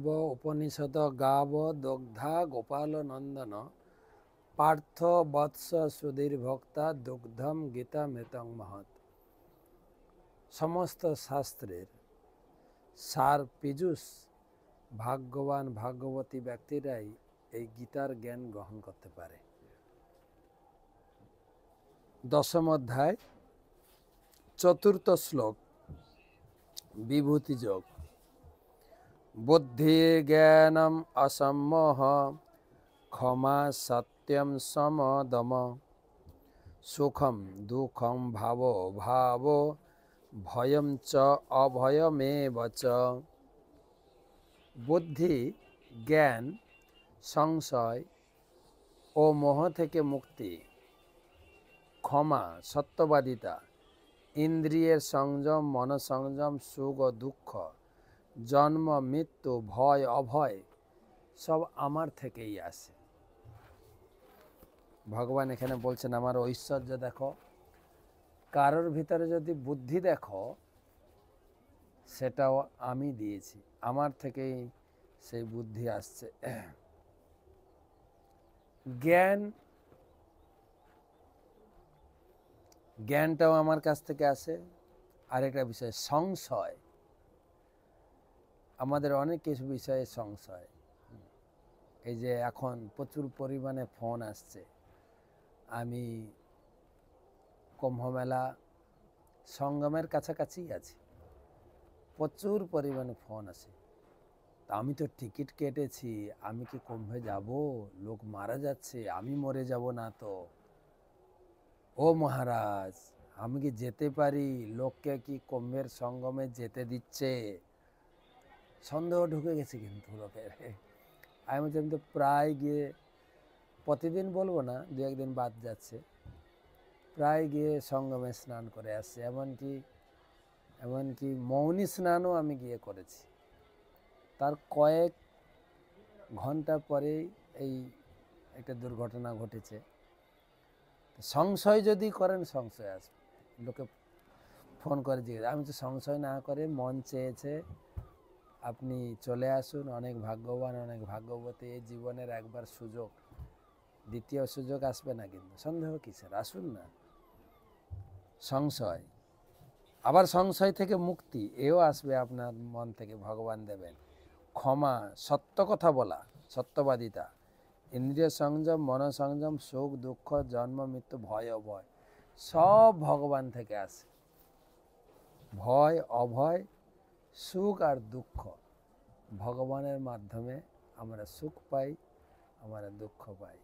নব উপনিষদ গাব দগ্ধা গোপাল নন্দন পার্থ বৎস সুধীর ভক্তা দুগ্ধম গীতা মৃতং মহৎ। সমস্ত শাস্ত্রের সার পীযুষ ভাগ্যবান ভাগ্যবতী ব্যক্তিরাই এই গীতার জ্ঞান গ্রহণ করতে পারে। দশম অধ্যায় চতুর্থ শ্লোক বিভূতি যোগ। বুদ্ধি জ্ঞানম অসম্মোহ ক্ষমা সত্যম সমদম সুখম দুঃখম ভাব ভাব ভয়ম চ অভয়মেব চ। বুদ্ধি জ্ঞান সংশয় ও মোহ থেকে মুক্তি, ক্ষমা সত্যবাদিতা, ইন্দ্রিয়ের সংযম মনসংযম, সুখ ও দুঃখ, জন্ম মৃত্যু, ভয় অভয় সব আমার থেকেই আসে। ভগবান এখানে বলছেন আমার ঐশ্বর্য দেখো, কারোর ভিতরে যদি বুদ্ধি দেখো সেটাও আমি দিয়েছি, আমার থেকেই সেই বুদ্ধি আসছে। জ্ঞানটাও আমার কাছ থেকে আসে। আরেকটা বিষয় সংশয়, আমাদের অনেক কিছু বিষয়ে সংশয়। এই যে এখন প্রচুর পরিমাণে ফোন আসছে, আমি কুম্ভমেলা সঙ্গমের কাছাকাছি আছি, প্রচুর পরিমাণে ফোন আসে। তা আমি তো টিকিট কেটেছি, আমি কি কুম্ভে যাব? লোক মারা যাচ্ছে, আমি মরে যাব না তো? ও মহারাজ, আমি কি যেতে পারি? লোককে কি কুম্ভের সঙ্গমে যেতে দিচ্ছে? সন্দেহ ঢুকে গেছে কিন্তু লোকের। আমি তো প্রায় গিয়ে, প্রতিদিন বলবো না, দু একদিন বাদ যাচ্ছে, প্রায় গিয়ে সঙ্গমে স্নান করে আসছে। এমনকি মৌনী স্নানও আমি গিয়ে করেছি। তার কয়েক ঘন্টা পরেই এই একটা দুর্ঘটনা ঘটেছে। সংশয় যদি করেন সংশয় আসবে। লোকে ফোন করে জিজ্ঞেস, আমি তো সংশয় না করে মন চেয়েছে আপনি চলে আসুন, অনেক ভাগ্যবান অনেক ভাগ্যবতী, এই জীবনের একবার সুযোগ, দ্বিতীয় সুযোগ আসবে না, কিন্তু সন্দেহ কিসের, আসুন না। সংশয়, আবার সংশয় থেকে মুক্তি, এও আসবে আপনার মন থেকে, ভগবান দেবেন। ক্ষমা, সত্য কথা বলা, সত্যবাদিতা, ইন্দ্রিয় সংযম মনসংযম, সুখ দুঃখ, জন্ম মৃত্যু, ভয় অভয় সব ভগবান থেকে আসে। ভয় অভয়, সুখ আর দুঃখ ভগবানের মাধ্যমে আমরা সুখ পাই, আমরা দুঃখ পাই।